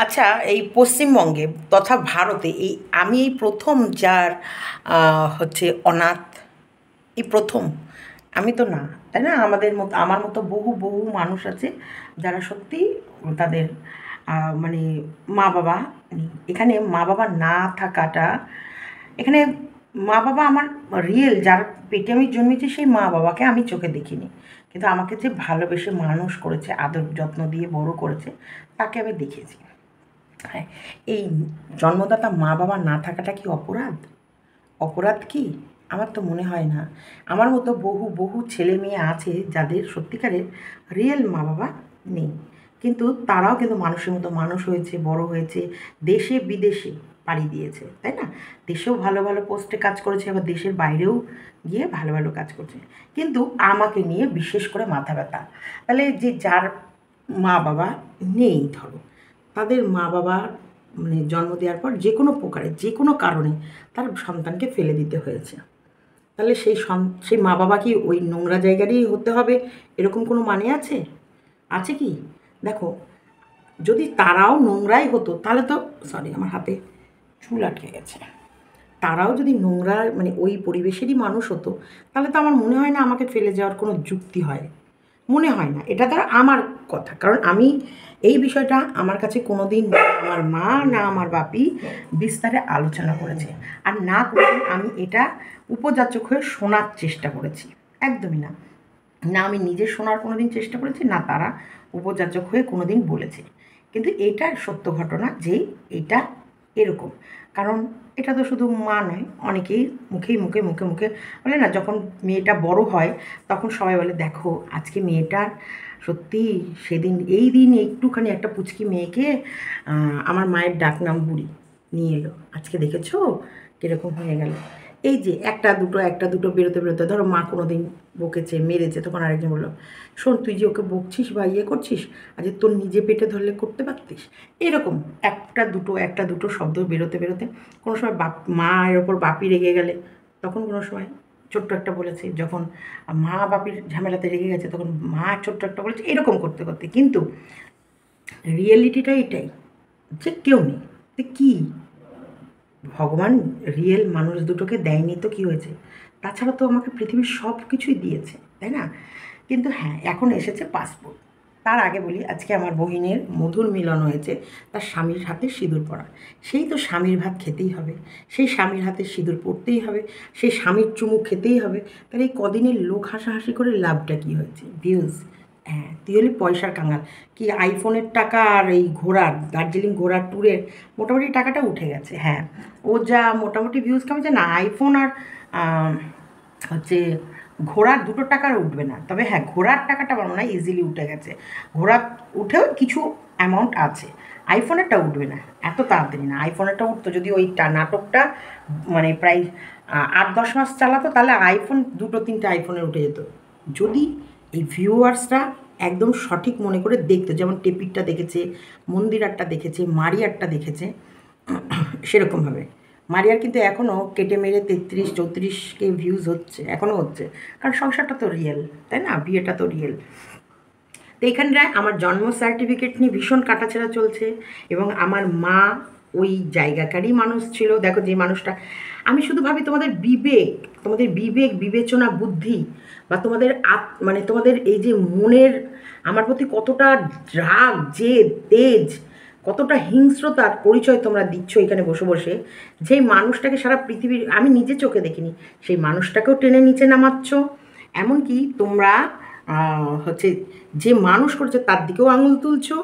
আচ্ছা, এই পশ্চিমবঙ্গে তথা ভারতে আমি এই প্রথম যার হচ্ছে অনাথ, এই প্রথম। আমি তো না, তাই না? আমাদের মতো, আমার মতো বহু বহু মানুষ আছে যারা সত্যি তাদের মানে মা বাবা নেই। এখানে মা বাবা না থাকাটা, এখানে মা বাবা আমার রিয়েল, যার পেটে আমি জন্মেছি সেই মা বাবাকে আমি চোখে দেখিনি, কিন্তু আমাকে যে ভালোবেসে মানুষ করেছে, আদর যত্ন দিয়ে বড় করেছে, তাকে আমি দেখেছি। হ্যাঁ, এই জন্মদাতা মা বাবা না থাকাটা কি অপরাধ? অপরাধ কি? আমার তো মনে হয় না। আমার মতো বহু বহু ছেলে মেয়ে আছে যাদের সত্যিকারের রিয়েল মা বাবা নেই, কিন্তু তারাও কিন্তু মানুষের মতো মানুষ হয়েছে, বড় হয়েছে, দেশে বিদেশে পাড়ি দিয়েছে, তাই না? দেশেও ভালো ভালো পোস্টে কাজ করেছে, আবার দেশের বাইরেও গিয়ে ভালো ভালো কাজ করছে। কিন্তু আমাকে নিয়ে বিশেষ করে মাথা ব্যথা। তাহলে যে যার মা বাবা নেই, ধরো তাদের মা বাবা মানে জন্ম দেওয়ার পর যে কোনো প্রকারে, যে কোনো কারণে তার সন্তানকে ফেলে দিতে হয়েছে, তাহলে সেই মা বাবা কি ওই নোংরা জায়গারই হতে হবে, এরকম কোনো মানে আছে? আছে কি? দেখো, যদি তারাও নোংরাই হতো তাহলে তো, সরি আমার হাতে চুল আটকে গেছে, তারাও যদি নোংরা মানে ওই পরিবেশেরই মানুষ হতো, তাহলে তো আমার মনে হয় না আমাকে ফেলে যাওয়ার কোনো যুক্তি হয়, মনে হয় না। এটা তো আমার কথা, কারণ আমি এই বিষয়টা আমার কাছে কোনো দিন আমার মা না আমার বাপি বিস্তারে আলোচনা করেছে, আর না করে আমি এটা উপযাচক হয়ে শোনার চেষ্টা করেছি, একদমই না। না আমি নিজে শোনার কোনো দিন চেষ্টা করেছি, না তারা উপযাচক হয়ে কোনো দিন বলেছে। কিন্তু এটা সত্য ঘটনা যে এটা এরকম। কারণ এটা তো শুধু মা নয়, অনেকেই মুখে বলে না, যখন মেয়েটা বড় হয় তখন সবাই বলে, দেখো আজকে মেয়েটার সত্যি সেদিন এই দিন একটুখানি একটা পুচকি মেয়েকে আমার মায়ের ডাকনাম বুড়ি নিয়ে এলো, আজকে দেখেছো কীরকম হয়ে গেল। এই যে একটা দুটো বেরোতে বেরোতে, ধরো মা কোনো দিন বকেছে, মেরেছে, তখন আরেকজন বললো, শোন তুই যে ওকে বকছিস বা ইয়ে করছিস, আজ তোর নিজে পেটে ধরলে করতে পারতিস। এরকম একটা দুটো শব্দ বেরোতে বেরোতে কোনো সময় মায়ের ওপর বাপি রেগে গেলে তখন কোনো সময় ছোট্ট একটা বলেছে, যখন মা বাপির ঝামেলাতে রেগে গেছে তখন মা ছোট্ট একটা বলেছে, এরকম করতে করতে। কিন্তু রিয়েলিটিটা এটাই যে কেউ নেই। কী ভগবান রিয়েল মানুষ দুটোকে দেয়নি তো কী হয়েছে? তাছাড়া তো আমাকে পৃথিবীর সব কিছুই দিয়েছে, তাই না? কিন্তু হ্যাঁ, এখন এসেছে পাসপোর্ট। তার আগে বলি, আজকে আমার বহিনের মধুর মিলন হয়েছে তার স্বামীর হাতে সিঁদুর পরা। সেই তো স্বামীর ভাত খেতেই হবে, সেই স্বামীর হাতে সিঁদুর পরতেই হবে, সেই স্বামীর চুমু খেতেই হবে। তাহলে এই কদিনের লোক হাসাহাসি করে লাভটা কী হয়েছে? ভিউজ। হ্যাঁ, তুই হলি পয়সার কাঙাল। কি আইফোনের টাকা আর এই ঘোরার, দার্জিলিং ঘোরার ট্যুরের মোটামুটি টাকাটা উঠে গেছে। হ্যাঁ, ও যা মোটামুটি ভিউজ কামাচ্ছে না, আইফোন আর হচ্ছে ঘোরার দুটো টাকার উঠবে না। তবে হ্যাঁ, ঘোরার টাকাটা আমার মনে হয় ইজিলি উঠে গেছে। ঘোরা উঠেও কিছু অ্যামাউন্ট আছে, আইফোনেরটা উঠবে না এত তাড়াতাড়ি না। আইফোনেরটা উঠতো যদি ওই নাটকটা মানে প্রায় 8-10 মাস চালাতো, তাহলে আইফোন দুটো তিনটে আইফোনের উঠে যেত, যদি এই ভিউয়ার্সরা একদম সঠিক মনে করে দেখতো। যেমন টেপিরটা দেখেছে, মন্দিরারটা দেখেছে, মারিয়ারটা দেখেছে, সেরকমভাবে। মারিয়ার কিন্তু এখনও কেটে মেরে 33-34K ভিউজ হচ্ছে, এখনও হচ্ছে, কারণ সংসারটা তো রিয়েল, তাই না? বিয়েটা তো রিয়েল। তো এখানটায় আমার জন্ম সার্টিফিকেট নিয়ে ভীষণ কাটাছেঁড়া চলছে, এবং আমার মা ওই জায়গাকারই মানুষ ছিল। দেখো, যে মানুষটা, আমি শুধু ভাবি তোমাদের বিবেক বিবেচনা বুদ্ধি, বা তোমাদের মানে তোমাদের এই যে মনের আমার প্রতি কতটা রাগ, জেদ, তেজ, কতটা হিংস্রতার পরিচয় তোমরা দিচ্ছ এখানে বসে বসে। যেই মানুষটাকে সারা পৃথিবীর আমি নিজে চোখে দেখিনি, সেই মানুষটাকেও টেনে নিচে নামাচ্ছ। এমনকি তোমরা হচ্ছে যে মানুষ করছে তার দিকেও আঙুল তুলছো।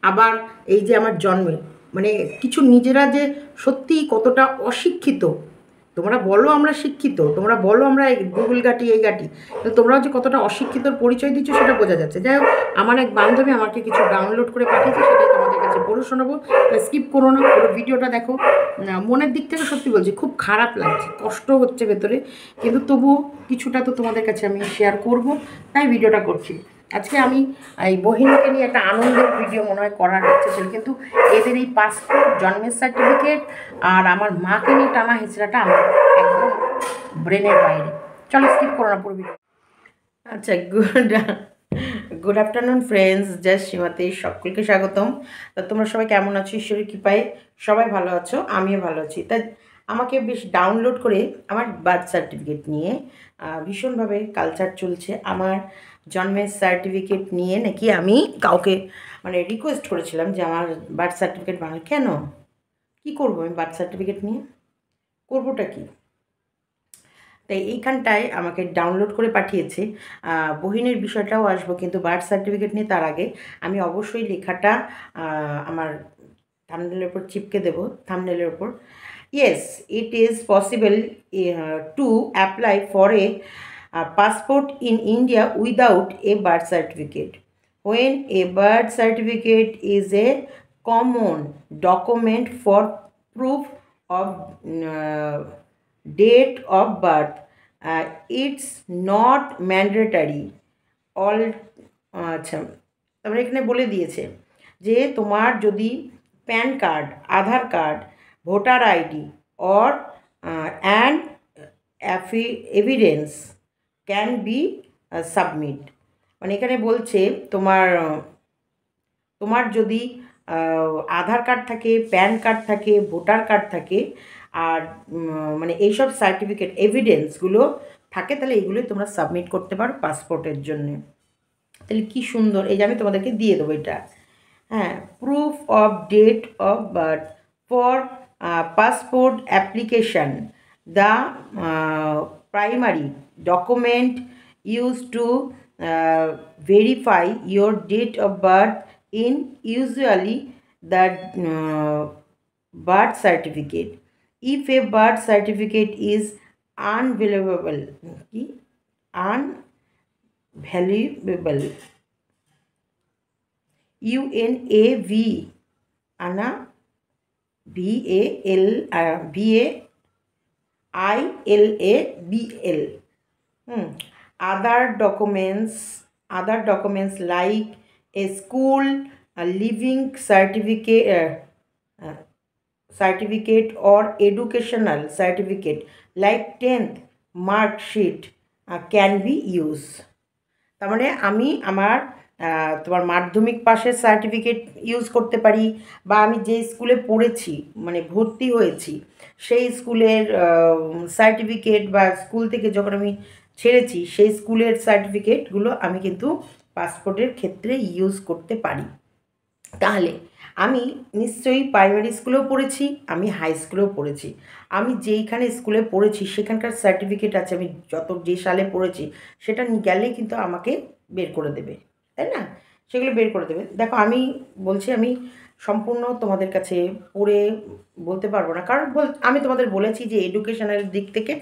আবার এই যে আমার জন্মে মানে কিছু নিজেরা যে সত্যিই কতটা অশিক্ষিত, তোমরা বলো আমরা শিক্ষিত, তোমরা বলো আমরা গুগল ঘাঁটি এই ঘাঁটি, তো তোমরাও যে কতটা অশিক্ষিতর পরিচয় দিচ্ছ সেটা বোঝা যাচ্ছে। যাই হোক, আমার এক বান্ধবী আমাকে কিছু ডাউনলোড করে পাঠিয়েছে, সেটাই তোমাদের কাছে পড়ে শোনাবো। স্কিপ করো না, পুরো ভিডিওটা দেখো। মনের দিক থেকে সত্যি বলছি, খুব খারাপ লাগছে, কষ্ট হচ্ছে ভেতরে, কিন্তু তবুও কিছুটা তো তোমাদের কাছে আমি শেয়ার করব, তাই ভিডিওটা করছি। আজকে আমি এই বহিনীকে নিয়ে একটা আনন্দের ভিডিও মনে হয় করার ইচ্ছে ছিল, কিন্তু এদের এই পাসপোর্ট, জন্মের সার্টিফিকেট আর আমার মাকে নিয়ে টানা হেঁচড়াটা আমার একদম ব্রেনের বাইরে। চলো স্কিপ করো না পুরো ভিডিও। আচ্ছা, গুড আফটারনুন ফ্রেন্ডস, জাস্ট সীমাতে সকলকে স্বাগতম। তা তোমরা সবাই কেমন আছো? ঈশ্বরের কৃপায় সবাই ভালো আছো, আমিও ভালো আছি। তা আমাকে বেশ ডাউনলোড করে আমার বার্থ সার্টিফিকেট নিয়ে ভীষণভাবে কালচার চলছে। আমার জন্মের সার্টিফিকেট নিয়ে নাকি আমি কাউকে মানে রিকোয়েস্ট করেছিলাম যে আমার বার্থ সার্টিফিকেট বানাল। কেন, কী করবো আমি বার্থ সার্টিফিকেট নিয়ে? করবোটা কি? তাই এইখানটায় আমাকে ডাউনলোড করে পাঠিয়েছে। বহিনের বিষয়টাও আসবো, কিন্তু বার্থ সার্টিফিকেট নিয়ে তার আগে আমি অবশ্যই লেখাটা আমার থাম্বনেলের উপর চিপকে দেবো, থাম্বনেলের উপর। Yes, it is possible to apply for a passport in India without a birth certificate. When a birth certificate is a common document for proof of date of birth, it's not mandatory. All আচ্ছা, তারপরে এখানে বলে দিয়েছে যে তোমার যদি pan card, Aadhaar card, voter ID or and evidence can be submit, মানে এখানে বলছে তোমার তোমার যদি আধার কার্ড থাকে, প্যান কার্ড থাকে, ভোটার কার্ড থাকে, আর মানে এইসব সার্টিফিকেট এভিডেন্সগুলো থাকে, তাহলে এইগুলোই তোমরা সাবমিট করতে পারো পাসপোর্টের জন্য। তাহলে কী সুন্দর, এই যে আমি তোমাদেরকে দিয়ে দেবো এটা। হ্যাঁ, proof of date of birth for passport application, the primary document used to verify your date of birth in usually the birth certificate. If a birth certificate is unvaluable, UNAV ana VALILABL. Other documents like a school, a living certificate or educational certificate like 10th mark sheet can be used. তার মানে আমি আমার তোমার মাধ্যমিক পাশের certificate use করতে পারি, বা আমি যে স্কুলে পড়েছি মানে ভর্তি হয়েছি সেই স্কুলের সার্টিফিকেট, বা স্কুল থেকে যখন আমি ছেড়েছি সেই স্কুলের সার্টিফিকেটগুলো আমি কিন্তু পাসপোর্টের ক্ষেত্রে ইউজ করতে পারি। তাহলে আমি নিশ্চয়ই প্রাইমারি স্কুলেও পড়েছি, আমি হাই স্কুলেও পড়েছি। আমি যেইখানে স্কুলে পড়েছি সেখানকার সার্টিফিকেট আছে, আমি যে সালে পড়েছি সেটা গেলেই কিন্তু আমাকে বের করে দেবে, তাই না? সেগুলো বের করে দেবে। দেখো, আমি বলছি আমি সম্পূর্ণ তোমাদের কাছে পড়ে বলতে পারবো না, কারণ আমি তোমাদের বলেছি যে এডুকেশনাল দিক থেকে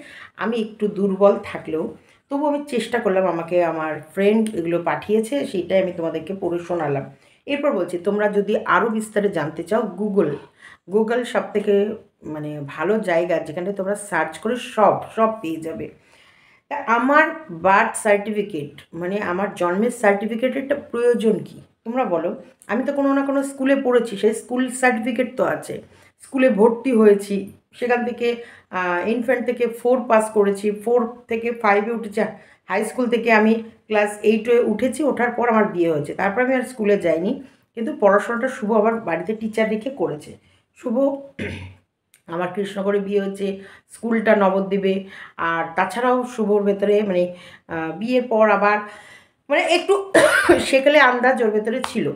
আমি একটু দুর্বল থাকলেও তবু আমি চেষ্টা করলাম, আমাকে আমার ফ্রেন্ড এগুলো পাঠিয়েছে, সেইটাই আমি তোমাদেরকে পড়ে শোনালাম। এরপর বলছি, তোমরা যদি আরও বিস্তারে জানতে চাও, গুগল সব থেকে মানে ভালো জায়গা, যেখানে তোমরা সার্চ করে সব পেয়ে যাবে। আমার বার্থ সার্টিফিকেট মানে আমার জন্মের সার্টিফিকেটের প্রয়োজন কি তোমরা বলো? আমি তো কোনো না কোনো স্কুলে পড়েছি, সেই স্কুল সার্টিফিকেট তো আছে। স্কুলে ভর্তি হয়েছি, সেখান থেকে ইনফ্যান্ট থেকে 4 পাস করেছি, 4 থেকে 5-এ উঠেছি, হাই স্কুল থেকে আমি ক্লাস 8-এ উঠেছি, ওঠার পর আমার বিয়ে হয়েছে। তারপর আমি আর স্কুলে যাইনি, কিন্তু পড়াশোনাটা শুভ আমার বাড়িতে টিচার রেখে করেছে। শুভ আমার কৃষ্ণগড়ে বিয়ে হচ্ছে, স্কুলটা নবদ্বীপে। আর তাছাড়াও শুভর ভেতরে মানে বিয়ের পর আবার মানে একটু সেকালে আন্দাজ ওর ভেতরে ছিল,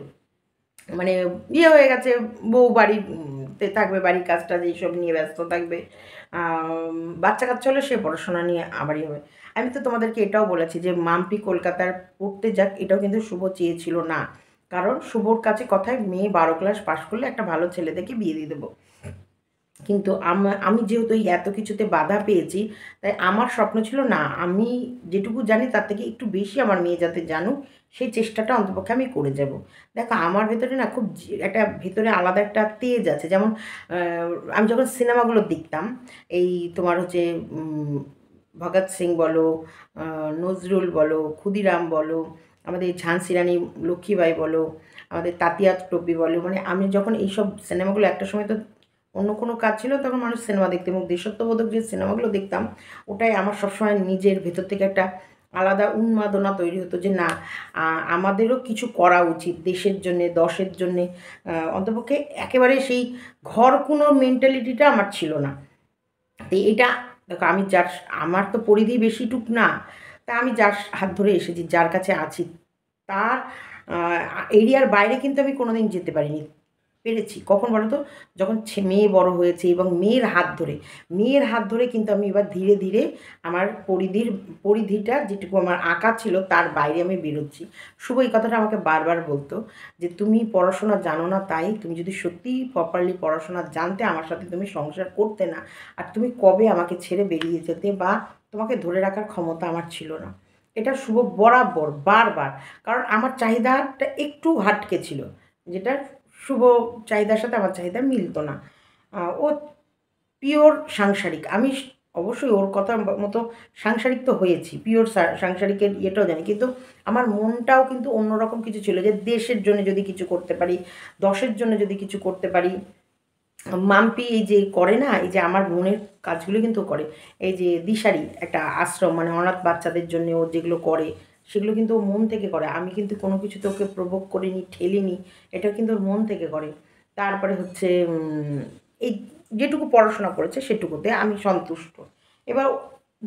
মানে বিয়ে হয়ে গেছে, বউ বাড়িতে থাকবে, বাড়ির কাজটা এইসব নিয়ে ব্যস্ত থাকবে, বাচ্চা কাচ্চা হলে সে পড়াশোনা নিয়ে আবারই হবে। আমি তো তোমাদেরকে এটাও বলেছি যে মাম্পি কলকাতার পড়তে যাক, এটাও কিন্তু শুভ চেয়েছিল না, কারণ শুভর কাছে কথায় মেয়ে 12 ক্লাস পাশ করলে একটা ভালো ছেলে থেকে বিয়ে দিয়ে দেবো। কিন্তু আমি যেহেতু এই এত কিছুতে বাধা পেয়েছি, তাই আমার স্বপ্ন ছিল না, আমি যেটুকু জানি তার থেকে একটু বেশি আমার মেয়ে যাতে জানুক, সেই চেষ্টাটা অন্তপক্ষে আমি করে যাব। দেখো, আমার ভেতরে না খুব একটা ভেতরে আলাদা একটা তেজ আছে। যেমন আমি যখন সিনেমাগুলো দেখতাম, এই তোমার হচ্ছে ভগৎ সিং বলো, নজরুল বলো, ক্ষুদিরাম বলো, আমাদের ঝাঁসি রানী লক্ষ্মীবাই বলো, আমাদের তাতিয়া টুপি বলো, মানে আমি যখন এইসব সিনেমাগুলো, একটা সময় তো অন্য কোনো কাজ ছিল, তখন মানুষ সিনেমা দেখতে, এবং দেশাত্মবোধক যে সিনেমাগুলো দেখতাম, ওটাই আমার সবসময় নিজের ভেতর থেকে একটা আলাদা উন্মাদনা তৈরি হতো যে না, আমাদেরও কিছু করা উচিত দেশের জন্যে, দশের জন্যে। অন্তপক্ষে একেবারে সেই ঘর কোনো মেন্টালিটিটা আমার ছিল না। তো এটা দেখো, আমি যার, আমার তো পরিধি বেশিটুক না, তা আমি যার হাত ধরে এসেছি, যার কাছে আছি, তার এরিয়ার বাইরে কিন্তু আমি কোনোদিন যেতে পারিনি। পেরেছি কখন বলো তো? যখন মেয়ে বড় হয়েছে এবং মেয়ের হাত ধরে কিন্তু আমি এবার ধীরে ধীরে আমার পরিধিটা যেটুকু আমার আঁকা ছিল তার বাইরে আমি বেরোচ্ছি। শুভ এই কথাটা আমাকে বারবার বলতো যে তুমি পড়াশোনা জানো না, তাই তুমি যদি সত্যিই প্রপারলি পড়াশোনা জানতে আমার সাথে তুমি সংসার করতে না, আর তুমি কবে আমাকে ছেড়ে বেরিয়ে যেতে, বা তোমাকে ধরে রাখার ক্ষমতা আমার ছিল না। এটা শুভ বরাবর বারবার, কারণ আমার চাহিদাটা একটু হাটকে ছিল, যেটা শুভ চাহিদার সাথে আমার চাহিদা মিলতো না। ও পিওর সাংসারিক, আমি অবশ্যই ওর কথা মতো সাংসারিক তো হয়েছি, পিওর সাংসারিকের ইয়েটাও জানি, কিন্তু আমার মনটাও কিন্তু অন্যরকম কিছু ছিল, যে দেশের জন্য যদি কিছু করতে পারি, দশের জন্য যদি কিছু করতে পারি। মাম্পি এই যে করে না, এই যে আমার মনের কাজগুলো কিন্তু করে, এই যে দিশারি একটা আশ্রম, মানে অনাথ বাচ্চাদের জন্য ও যেগুলো করে, সেগুলো কিন্তু ও মন থেকে করে। আমি কিন্তু কোনো কিছুতে ওকে প্রভোগ করিনি, ঠেলিনি, এটা কিন্তু ওর মন থেকে করে। তারপরে হচ্ছে এই যেটুকু পড়াশোনা করেছে সেটুকুতে আমি সন্তুষ্ট। এবার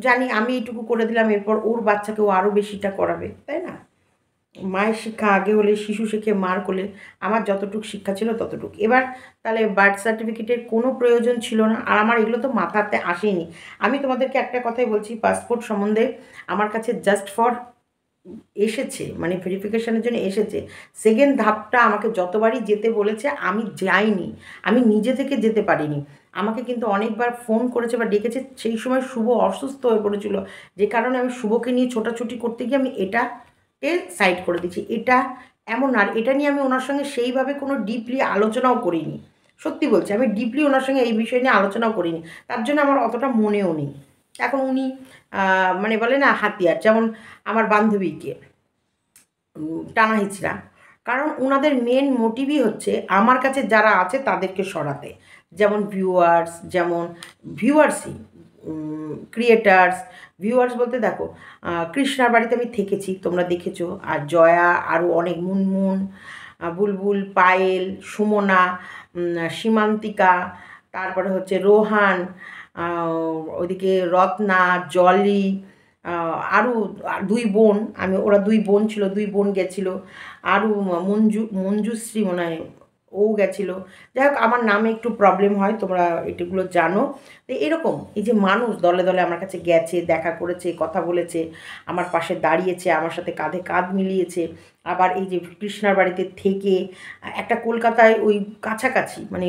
জানি আমি এইটুকু করে দিলাম, এরপর ওর বাচ্চাকে ও আরও বেশিটা করাবে, তাই না? মায়ের শিক্ষা আগে হলে শিশু শিখে মার কোলে, আমার যতটুকু শিক্ষা ছিল ততটুকু। এবার তাহলে বার্থ সার্টিফিকেটের কোনো প্রয়োজন ছিল না, আর আমার এগুলো তো মাথাতে আসেনি। আমি তোমাদেরকে একটা কথাই বলছি, পাসপোর্ট সম্বন্ধে আমার কাছে জাস্ট ফর এসেছে, মানে ভেরিফিকেশনের জন্য এসেছে। সেকেন্ড ধাপটা আমাকে যতবারই যেতে বলেছে আমি যাইনি, আমি নিজে থেকে যেতে পারিনি। আমাকে কিন্তু অনেকবার ফোন করেছে বা ডেকেছে, সেই সময় শুভ অসুস্থ হয়ে পড়েছিল, যে কারণে আমি শুভকে নিয়ে ছোটাছুটি করতে গিয়ে আমি এটাকে সাইড করে দিচ্ছি। এটা এমন, আর এটা নিয়ে আমি ওনার সঙ্গে সেইভাবে কোনো ডিপলি আলোচনাও করিনি। সত্যি বলছি, আমি ডিপলি ওনার সঙ্গে এই বিষয় নিয়ে আলোচনাও করিনি, তার জন্য আমার অতটা মনেও নেই। এখন উনি মানে বলে না হাতিয়ার, যেমন আমার বান্ধবীকে টানা হিচড়া, কারণ ওনাদের মেন মোটিভই হচ্ছে আমার কাছে যারা আছে তাদেরকে সরাতে, যেমন ভিউয়ার্স, যেমন ভিউয়ার্সই ক্রিয়েটার্স। ভিউয়ার্স বলতে দেখো, কৃষ্ণার বাড়িতে আমি থেকেছি, তোমরা দেখেছো, আর জয়া, আরও অনেক, মুনমুন, বুলবুল, পায়েল, সুমনা, সীমান্তিকা, তারপরে হচ্ছে রোহান, ওইদিকে রত্না, জলি, আরও দুই বোন, ওরা দুই বোন ছিল, দুই বোন গেছিলো, আরও মঞ্জুশ্রী মনে হয় ও গেছিলো। যাই হোক, আমার নামে একটু প্রবলেম হয়, তোমরা এটুগুলো জানো। তো এরকম এই যে মানুষ দলে দলে আমার কাছে গেছে, দেখা করেছে, কথা বলেছে, আমার পাশে দাঁড়িয়েছে, আমার সাথে কাঁধে কাঁধ মিলিয়েছে। আবার এই যে কৃষ্ণার বাড়িতে থেকে একটা কলকাতায় ওই কাছাকাছি, মানে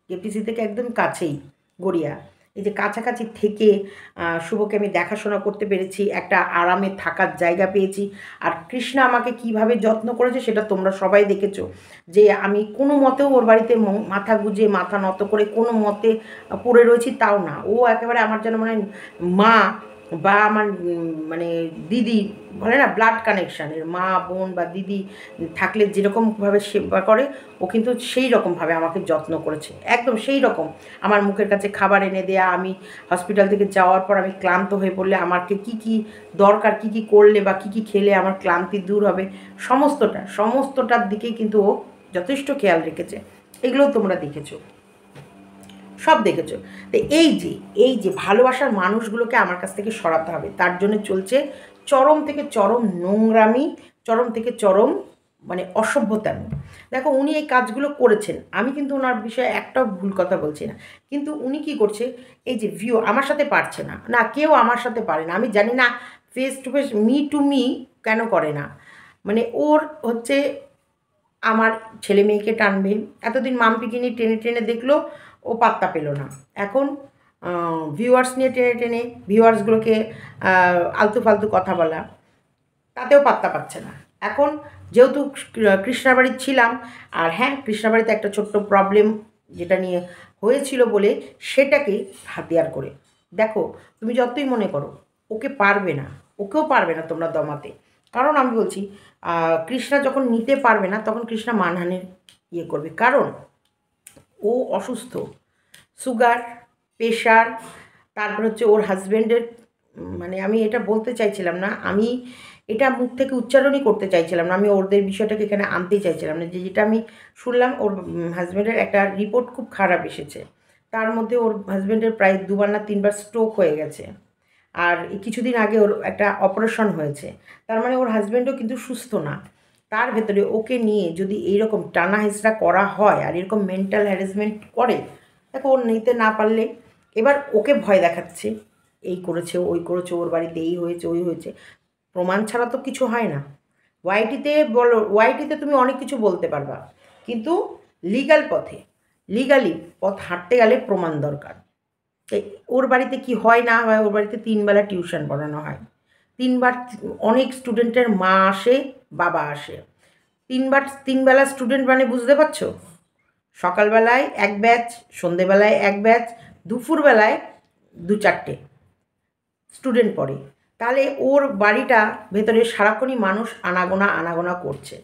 কেপিসি থেকে একদম কাছেই গড়িয়া, এই যে কাছাকাছি থেকে শুভকে আমি দেখাশোনা করতে পেরেছি, একটা আরামে থাকার জায়গা পেয়েছি। আর কৃষ্ণা আমাকে কিভাবে যত্ন করেছে সেটা তোমরা সবাই দেখেছো, যে আমি কোনো মতেও ওর বাড়িতে মাথা গুজে, মাথা নত করে কোনো মতে পড়ে রয়েছি তাও না। ও একেবারে আমার যেন মানে মা, বা আমার মানে দিদি, বলে না ব্লাড কানেকশানের মা বোন বা দিদি থাকলে যেরকমভাবে সেবা করে, ও কিন্তু সেই রকমভাবে আমাকে যত্ন করেছে, একদম সেই রকম। আমার মুখের কাছে খাবার এনে দেয়া, আমি হসপিটাল থেকে যাওয়ার পর আমি ক্লান্ত হয়ে পড়লে আমাকে কী কী দরকার, কী কী করলে বা কী কী খেলে আমার ক্লান্তি দূর হবে, সমস্তটার দিকেই কিন্তু ও যথেষ্ট খেয়াল রেখেছে। এগুলোও তোমরা দেখেছো, সব দেখেছো। তো এই যে ভালোবাসার মানুষগুলোকে আমার কাছ থেকে সরাতে হবে, তার জন্য চলছে চরম থেকে চরম নোংরামি, চরম থেকে চরম মানে অসভ্যতামি। দেখো, উনি এই কাজগুলো করেছেন, আমি কিন্তু ওনার বিষয়ে একটাও ভুল কথা বলছি না, কিন্তু উনি কি করছে, এই যে ভিউ আমার সাথে পারছে না, না কেউ আমার সাথে পারে না, আমি জানি না face to face me to me কেন করে না, মানে ওর হচ্ছে আমার ছেলে মেয়েকে টানবে। এতদিন মাম্পিকে নিয়ে টেনে টেনে দেখলো, ও পাত্তা পেল না। এখন ভিউয়ার্স নিয়ে টেনে টেনে ভিউয়ার্সগুলোকে আলতু ফালতু কথা বলা, তাতেও পাত্তা পাচ্ছে না। এখন যেহেতু কৃষ্ণাবাড়ির ছিলাম, আর হ্যাঁ, কৃষ্ণাবাড়িতে একটা ছোট্ট প্রবলেম যেটা নিয়ে হয়েছিল বলে সেটাকে হাতিয়ার করে দেখো, তুমি যতই মনে করো ওকে পারবে না, ওকেও পারবে না তোমরা দমাতে। কারণ আমি বলছি, কৃষ্ণা যখন নিতে পারবে না তখন কৃষ্ণা মানহানির ইয়ে করবে, কারণ ও অসুস্থ, সুগার, প্রেশার, তারপর হচ্ছে ওর হাজব্যান্ডের মানে আমি এটা বলতে চাইছিলাম না, আমি এটা মুখ থেকে উচ্চারণই করতে চাইছিলাম না, আমি ওদের বিষয়টাকে এখানে আনতেই চাইছিলাম না। যেটা আমি শুনলাম ওর হাজব্যান্ডের একটা রিপোর্ট খুব খারাপ এসেছে, তার মধ্যে ওর হাজব্যান্ডের প্রায় 2বার না 3বার স্ট্রোক হয়ে গেছে, আর কিছুদিন আগে ওর একটা অপারেশন হয়েছে। তার মানে ওর হাজব্যান্ডও কিন্তু সুস্থ না। তার ভেতরে ওকে নিয়ে যদি এইরকম টানা হেঁচড়া করা হয় আর এরকম মেন্টাল হ্যারাসমেন্ট করে, দেখো ওর নিতে না পারলে এবার ওকে ভয় দেখাচ্ছে, এই করেছে ওই করেছে, ওর বাড়িতে এই হয়েছে ওই হয়েছে। প্রমাণ ছাড়া তো কিছু হয় না। ওয়াইটিতে বলো, ওয়াইটিতে তুমি অনেক কিছু বলতে পারবা, কিন্তু লিগ্যাল পথে, লিগালি পথ হাঁটতে গেলে প্রমাণ দরকার। ওর বাড়িতে কি হয় না হয়, ওর বাড়িতে 3 বেলা টিউশন পড়ানো হয়, 3বার অনেক স্টুডেন্টের মা আসে, বাবা আসে, 3বেলা স্টুডেন্ট মানে বুঝতে পারছো? সকালবেলায় এক ব্যাচ, সন্ধেবেলায় এক ব্যাচ, দুপুরবেলায় 2-4টে স্টুডেন্ট পড়ে। তাহলে ওর বাড়িটা ভেতরে সারাক্ষণই মানুষ আনাগোনা আনাগোনা করছে।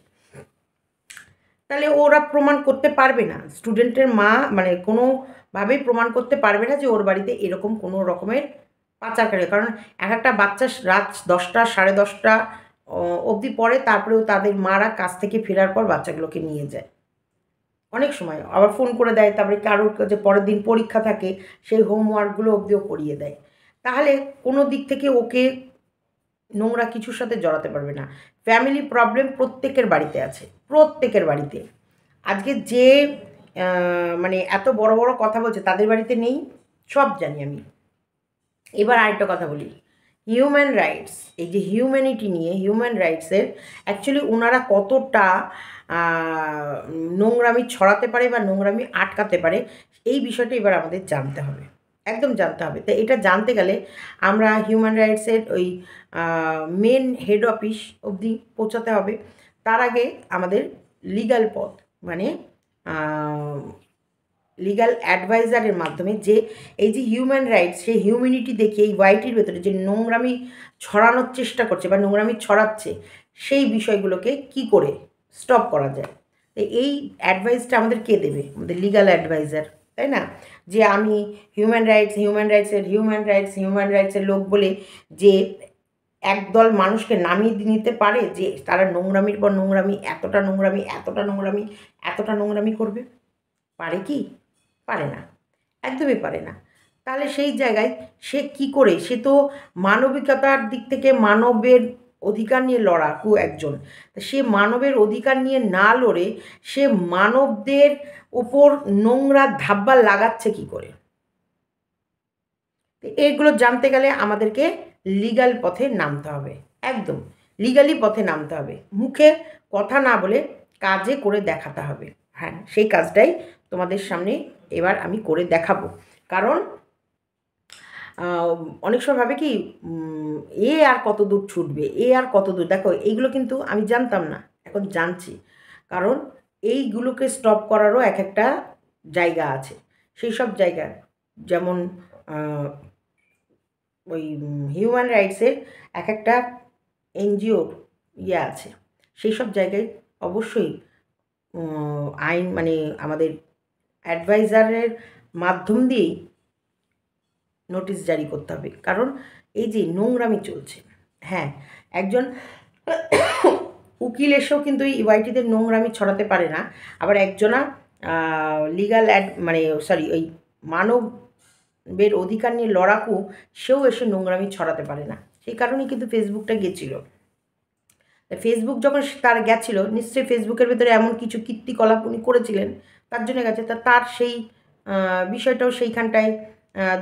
তাহলে ওরা প্রমাণ করতে পারবে না, স্টুডেন্টের মা মানে কোনোভাবেই প্রমাণ করতে পারবে না যে ওর বাড়িতে এরকম কোনো রকমের পাচারকারী। কারণ এক একটা বাচ্চা রাত 10টা 10:30 অবধি পড়ে, তারপরেও তাদের মারা কাজ থেকে ফেরার পর বাচ্চাগুলোকে নিয়ে যায়। অনেক সময় আবার ফোন করে দেয়, তারপরে কারোর কাছে পরের দিন পরীক্ষা থাকে, সেই হোমওয়ার্কগুলো অবধিও করিয়ে দেয়। তাহলে কোনো দিক থেকে ওকে নোংরা কিছুর সাথে জড়াতে পারবে না। ফ্যামিলি প্রবলেম প্রত্যেকের বাড়িতে আছে, প্রত্যেকের বাড়িতে। আজকে যে মানে এত বড় বড় কথা বলছে তাদের বাড়িতে নেই, সব জানি আমি। এবার আরেকটা কথা বলি, হিউম্যান রাইটস, এই যে হিউম্যানিটি নিয়ে, হিউম্যান রাইটসের অ্যাকচুয়ালি ওনারা কতটা নোংরামি ছড়াতে পারে বা নোংরামি আটকাতে পারে, এই বিষয়টা এবার আমাদের জানতে হবে, একদম জানতে হবে। তো এটা জানতে গেলে আমরা হিউম্যান রাইটসের ওই মেন হেড অফিস অবধি পৌঁছাতে হবে। তার আগে আমাদের লিগ্যাল পথ মানে লিগ্যাল অ্যাডভাইজারের মাধ্যমে যে এই যে হিউম্যান রাইটস, সেই হিউম্যানিটি দেখে এই ওয়াইটির ভেতরে যে নোংরামি ছড়ানোর চেষ্টা করছে বা নোংরামি ছড়াচ্ছে, সেই বিষয়গুলোকে কি করে স্টপ করা যায়। তো এই অ্যাডভাইসটা আমাদের কে দেবে? আমাদের লিগ্যাল অ্যাডভাইজার, তাই না? যে আমি হিউম্যান রাইটসের লোক বলে যে একদল মানুষকে নামিয়ে নিতে পারে যে তারা নোংরামির পর নোংরামি, এতটা নোংরামি এতটা নোংরামি এতটা নোংরামি করবে? পারে কি? পারে না, একদমই পারে না। তাহলে সেই জায়গায় সে কি করে, সে তো মানবিকতার দিক থেকে মানবের অধিকার নিয়ে লড়াকু একজন, সে মানবের অধিকার নিয়ে না লড়ে সে মানবদের উপর নোংরা ধাব্বা লাগাচ্ছে কি করে? এইগুলো জানতে গেলে আমাদেরকে লিগ্যাল পথে নামতে হবে, একদম লিগ্যালি পথে নামতে হবে, মুখে কথা না বলে কাজে করে দেখাতে হবে। হ্যাঁ, সেই কাজটাই তোমাদের সামনে এবার আমি করে দেখাবো। কারণ অনেক সময় ভাবে কি এ আর কত দূর ছুটবে, এ আর কত দূর, দেখো এইগুলো কিন্তু আমি জানতাম না, এখন জানছি। কারণ এইগুলোকে স্টপ করারও এক একটা জায়গা আছে, সেই সব জায়গায় যেমন ওই হিউম্যান রাইটসের এক একটা এনজিওর ইয়ে আছে, সেই সব জায়গায় অবশ্যই আইন মানে আমাদের অ্যাডভাইজারের মাধ্যম দিয়েই নোটিশ জারি করতে হবে। কারণ এই যে নোংরামি চলছে, হ্যাঁ, একজন উকিল এসেও কিন্তু এই ওয়াইটিদের নোংরামি ছড়াতে পারে না, আবার একজনা লিগ্যাল মানে সরি ওই মানবের অধিকার নিয়ে লড়াকু, সেও এসে নোংরামি ছড়াতে পারে না। সেই কারণেই কিন্তু ফেসবুকটা গেছিলো। ফেসবুক যখন তার গেছিলো, নিশ্চয়ই ফেসবুকের ভেতরে এমন কিছু কীর্তিকলাপ উনি করেছিলেন, তার জন্য গেছে। তার সেই বিষয়টাও সেইখানটায়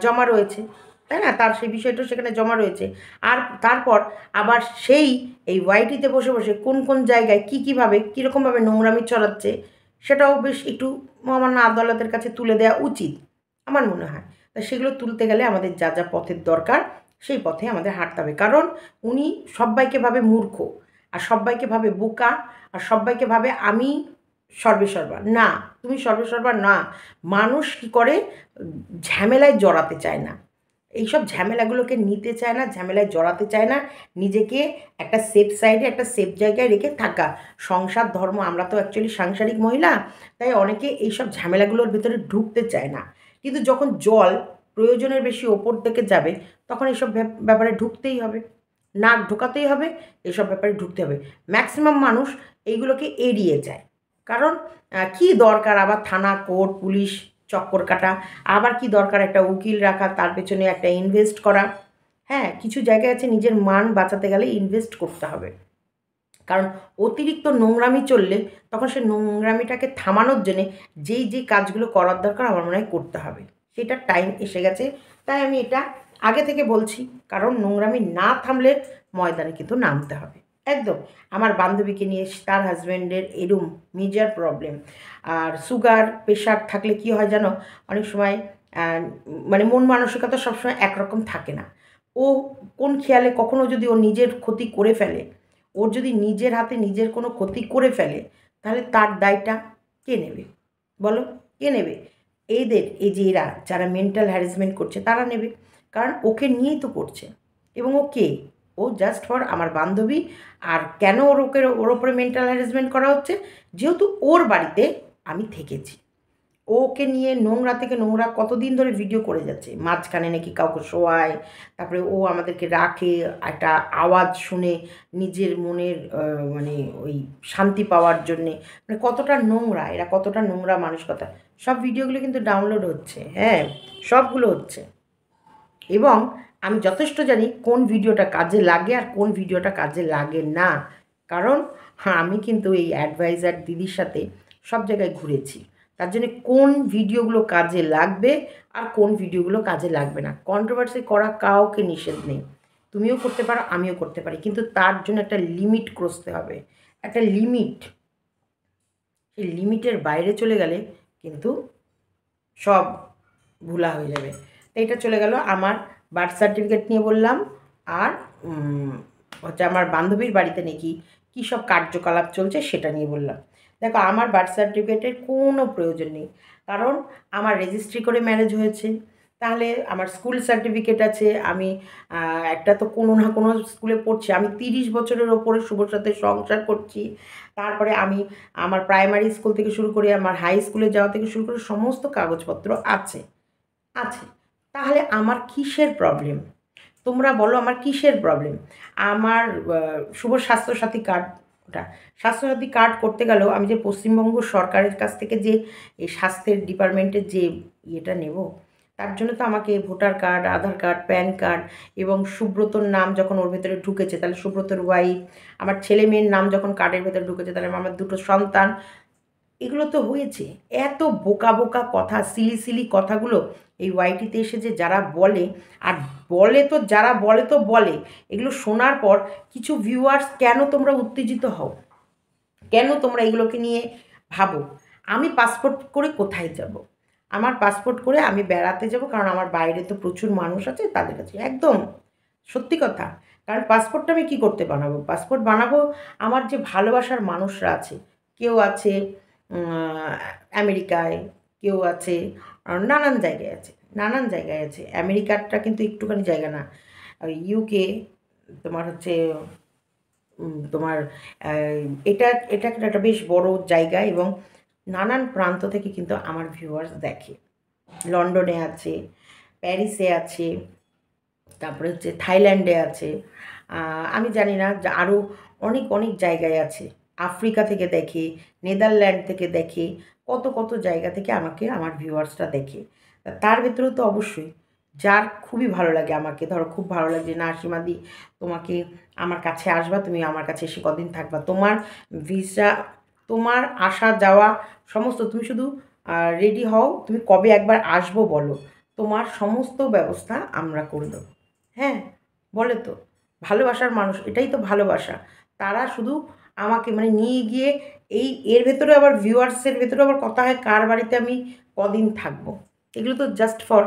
জমা রয়েছে, তাই না? তার সেই বিষয়টাও সেখানে জমা রয়েছে। আর তারপর আবার সেই এই ওয়াইটিতে বসে বসে কোন কোন জায়গায় কীভাবে কীরকমভাবে নোংরামি ছড়াচ্ছে, সেটাও বেশ একটু মহামান্য আদালতের কাছে তুলে দেওয়া উচিত আমার মনে হয়। তা সেগুলো তুলতে গেলে আমাদের যা যা পথের দরকার, সেই পথে আমাদের হাঁটতে হবে। কারণ উনি সব্বাইকে ভাবে মূর্খ, আর সব্বাইকে ভাবে বোকা, আর সব্বাইকে ভাবে আমি সর্বেসর্বা। না, তুমি সর্বেসর্বা না। মানুষ কী করে, ঝামেলায় জড়াতে চায় না, এইসব ঝামেলাগুলোকে নিতে চায় না, ঝামেলায় জড়াতে চায় না, নিজেকে একটা সেফ সাইডে, একটা সেফ জায়গায় রেখে থাকা। সংসার ধর্ম, আমরা তো অ্যাকচুয়ালি সাংসারিক মহিলা, তাই অনেকে এইসব ঝামেলাগুলোর ভিতরে ঢুকতে চায় না। কিন্তু যখন জল প্রয়োজনের বেশি ওপর দিকে যাবে, তখন এসব ব্যাপারে ঢুকতেই হবে, নাক ঢোকাতেই হবে, এসব ব্যাপারে ঢুকতে হবে। ম্যাক্সিমাম মানুষ এইগুলোকে এড়িয়ে যায়, কারণ কি দরকার আবার থানা কোর্ট পুলিশ চক্কর কাটা, আবার কি দরকার একটা উকিল রাখা, তার পেছনে একটা ইনভেস্ট করা। হ্যাঁ, কিছু জায়গায় আছে নিজের মান বাঁচাতে গেলে ইনভেস্ট করতে হবে, কারণ অতিরিক্ত নোংরামি চললে তখন সে নোংরামিটাকে থামানোর জন্যে যেই কাজগুলো করার দরকার আমার মনে হয় করতে হবে, সেটার টাইম এসে গেছে। তাই আমি এটা আগে থেকে বলছি, কারণ নোংরামি না থামলে ময়দানে কিন্তু নামতে হবে একদম। আমার বান্ধবীকে নিয়ে তার হাজব্যান্ডের এরম মেজর প্রবলেম, আর সুগার প্রেশার থাকলে কি হয় জানো, অনেক সময় মানে মন মানসিকতা সবসময় একরকম থাকে না। ও কোন খেয়ালে কখনো যদি ও নিজের ক্ষতি করে ফেলে, ওর যদি নিজের হাতে নিজের কোনো ক্ষতি করে ফেলে, তাহলে তার দায়টা কে নেবে বলো, কে নেবে? এই যে এরা যারা মেন্টাল হ্যারাসমেন্ট করছে তারা নেবে, কারণ ওকে নিয়েই তো করছে। এবং ও কে? ও জাস্ট ফর আমার বান্ধবী। আর কেন ওর ওপরে মেন্টাল হ্যারাসমেন্ট করা হচ্ছে? যেহেতু ওর বাড়িতে আমি থেকেছি, ওকে নিয়ে নোংরা থেকে নোংরা কতদিন ধরে ভিডিও করে যাচ্ছে, মাঝখানে নাকি কাউকে শোয়ায়, তারপরে ও আমাদেরকে রাখে একটা আওয়াজ শুনে নিজের মনের মানে ওই শান্তি পাওয়ার জন্যে। মানে কতটা নোংরা এরা, কতটা নোংরা মানসিকতা। সব ভিডিওগুলো কিন্তু ডাউনলোড হচ্ছে, হ্যাঁ সবগুলো হচ্ছে। এবং আমি যথেষ্ট জানি কোন ভিডিওটা কাজে লাগে আর কোন ভিডিওটা কাজে লাগে না, কারণ হ্যাঁ আমি কিন্তু এই অ্যাডভাইজার দিদির সাথে সব জায়গায় ঘুরেছি। তার জন্য কোন ভিডিওগুলো কাজে লাগবে আর কোন ভিডিওগুলো কাজে লাগবে না, কন্ট্রোভার্সি করা কাউকে নিষেধ নেই, তুমিও করতে পারো আমিও করতে পারি, কিন্তু তার জন্য একটা লিমিট ক্রসতে হবে, একটা লিমিট। সেই লিমিটের বাইরে চলে গেলে কিন্তু সব ভুলা হয়ে যাবে। তো এটা চলে গেল আমার বার্থ সার্টিফিকেট নিয়ে বললাম, আর হচ্ছে আমার বান্ধবীর বাড়িতে নাকি কী সব কার্যকলাপ চলছে সেটা নিয়ে বললাম। দেখো, আমার বার্থ সার্টিফিকেটের কোনো প্রয়োজন নেই, কারণ আমার রেজিস্ট্রি করে ম্যারেজ হয়েছে। তাহলে আমার স্কুল সার্টিফিকেট আছে, আমি একটা তো কোনো না কোনো স্কুলে পড়ছি, আমি 30 বছরের ওপরে শুভর সাথে সংসার করছি। তারপরে আমি আমার প্রাইমারি স্কুল থেকে শুরু করে আমার হাই স্কুলে যাওয়া থেকে শুরু করে সমস্ত কাগজপত্র আছে আছে তাহলে আমার কিসের প্রবলেম? তোমরা বলো আমার কিসের প্রবলেম? আমার শুভ স্বাস্থ্যসাথী কার্ড, ওটা স্বাস্থ্যসাথী কার্ড করতে গেলেও আমি যে পশ্চিমবঙ্গ সরকারের কাছ থেকে যে এই স্বাস্থ্যের ডিপার্টমেন্টের যে ইয়েটা নেব, তার জন্য তো আমাকে ভোটার কার্ড, আধার কার্ড, প্যান কার্ড, এবং সুব্রতর নাম যখন ওর ভেতরে ঢুকেছে তাহলে সুব্রতর ওয়াইফ, আমার ছেলে মেয়ের নাম যখন কার্ডের ভেতরে ঢুকেছে তাহলে আমার 2টো সন্তান, এগুলো তো হয়েছে। এত বোকা বোকা কথা, সিলি সিলি কথাগুলো এই ওয়াইটিতে এসে যে যারা বলে, আর বলে তো যারা বলে তো বলে, এগুলো শোনার পর কিছু ভিউয়ার্স কেন তোমরা উত্তেজিত হও, কেন তোমরা এগুলোকে নিয়ে ভাবো? আমি পাসপোর্ট করে কোথায় যাব? আমার পাসপোর্ট করে আমি বেড়াতে যাব, কারণ আমার বাইরে তো প্রচুর মানুষ আছে, তাদের কাছে একদম সত্যি কথা। কারণ পাসপোর্টটা আমি কী করতে বানাবো? পাসপোর্ট বানাবো আমার যে ভালোবাসার মানুষরা আছে, কেউ আছে আমেরিকায়, কেউ আছে নানান জায়গায় আছে, নানান জায়গায় আছে। আমেরিকাটা কিন্তু একটুখানি জায়গা না, ইউকে, তোমার হচ্ছে তোমার এটা এটা একটা বেশ বড় জায়গা, এবং নানান প্রান্ত থেকে কিন্তু আমার ভিউয়ার্স দেখে। লন্ডনে আছে, প্যারিসে আছে, তারপরে হচ্ছে থাইল্যান্ডে আছে, আমি জানি না আরও অনেক অনেক জায়গায় আছে। আফ্রিকা থেকে দেখে, নেদারল্যান্ড থেকে দেখে, কত কত জায়গা থেকে আমাকে আমার ভিউয়ার্সরা দেখে। তার ভেতরেও তো অবশ্যই যার খুবই ভালো লাগে আমাকে, ধরো খুব ভালো লাগে, না সীমাদি তোমাকে আমার কাছে আসবা, তুমি আমার কাছে এসে কদিন থাকবা, তোমার ভিসা, তোমার আসা যাওয়া সমস্ত, তুমি শুধু রেডি হও, তুমি কবে একবার আসবো বলো, তোমার সমস্ত ব্যবস্থা আমরা করে দেবো। হ্যাঁ, বলে তো ভালোবাসার মানুষ, এটাই তো ভালোবাসা। তারা শুধু আমাকে মানে নিয়ে গিয়ে এর ভেতরে আবার ভিউয়ার্সের ভেতরে আবার কথা হয় কার বাড়িতে আমি কদিন থাকবো, এগুলো তো জাস্ট ফর,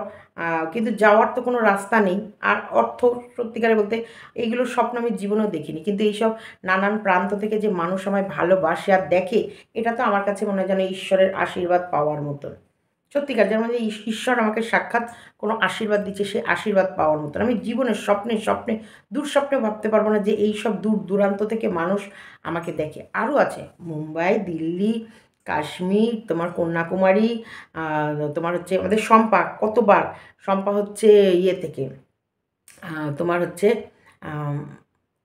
কিন্তু যাওয়ার তো কোনো রাস্তা নেই। আর অর্থ, সত্যিকারে বলতে এইগুলোর স্বপ্ন আমি জীবনেও দেখিনি, কিন্তু এইসব নানান প্রান্ত থেকে যে মানুষ আমায় ভালোবাসে আর দেখে, এটা তো আমার কাছে মনে হয় যেন ঈশ্বরের আশীর্বাদ পাওয়ার মতন। সত্যিকার যেমন যে ঈশ্বর আমাকে সাক্ষাৎ কোনো আশীর্বাদ দিচ্ছে, সেই আশীর্বাদ পাওয়ার মতন। আমি জীবনের স্বপ্নে স্বপ্নে দূরস্বপ্নে ভাবতে পারবো না যে এই সব দূর দূরান্ত থেকে মানুষ আমাকে দেখে। আরও আছে মুম্বাই, দিল্লি, কাশ্মীর, তোমার কন্যাকুমারী, তোমার হচ্ছে আমাদের শম্পা, কতবার শম্পা হচ্ছে ইয়ে থেকে, তোমার হচ্ছে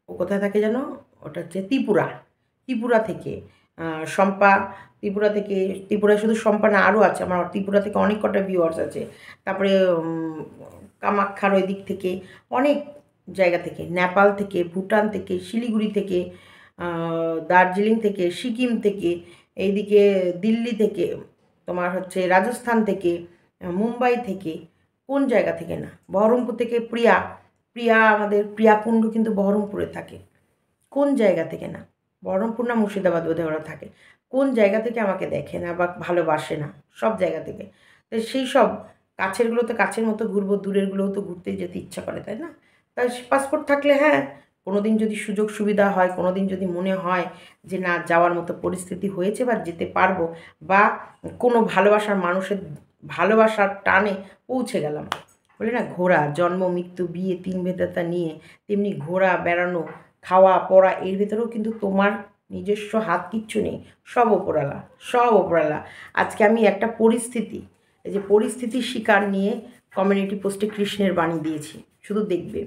ও কোথায় থাকে যেন, ওটা হচ্ছে ত্রিপুরা, ত্রিপুরা থেকে শম্পা, ত্রিপুরা থেকে, ত্রিপুরায় শুধু শম্পা না আরও আছে, আমার ত্রিপুরা থেকে অনেক কটা ভিউয়ার্স আছে। তারপরে কামাখ্যার ওই দিক থেকে অনেক জায়গা থেকে, নেপাল থেকে, ভুটান থেকে, শিলিগুড়ি থেকে, দার্জিলিং থেকে, সিকিম থেকে, এইদিকে দিল্লি থেকে, তোমার হচ্ছে রাজস্থান থেকে, মুম্বাই থেকে, কোন জায়গা থেকে না, বহরমপুর থেকে প্রিয়া, প্রিয়া আমাদের প্রিয়া কুণ্ডু কিন্তু বহরমপুরে থাকে, কোন জায়গা থেকে না, বহরমপুর না মুর্শিদাবাদ বোধহয় ওরা থাকে, কোন জায়গা থেকে আমাকে দেখে না বা ভালোবাসে না, সব জায়গা থেকে। তো সেই সব কাছেরগুলো তো কাছের মতো ঘুরবো, দূরেরগুলোও তো ঘুরতে যেতে ইচ্ছা করে, তাই না? তাই পাসপোর্ট থাকলে হ্যাঁ, কোনো দিন যদি সুযোগ সুবিধা হয়, কোনো দিন যদি মনে হয় যে না যাওয়ার মতো পরিস্থিতি হয়েছে বা যেতে পারবো, বা কোনো ভালোবাসার মানুষের ভালোবাসার টানে পৌঁছে গেলাম, বলি না ঘোরা, জন্ম মৃত্যু বিয়ে তিন ভেদাতা নিয়ে, তেমনি ঘোরা বেড়ানো খাওয়া পড়া এর ভেতরেও কিন্তু তোমার নিজস্ব হাত কিচ্ছু নেই, সব ওপরালা, সব ওপরালা। আজকে আমি একটা পরিস্থিতি, এই যে পরিস্থিতির শিকার নিয়ে কমিউনিটি পোস্টে কৃষ্ণের বাণী দিয়েছি, শুধু দেখবে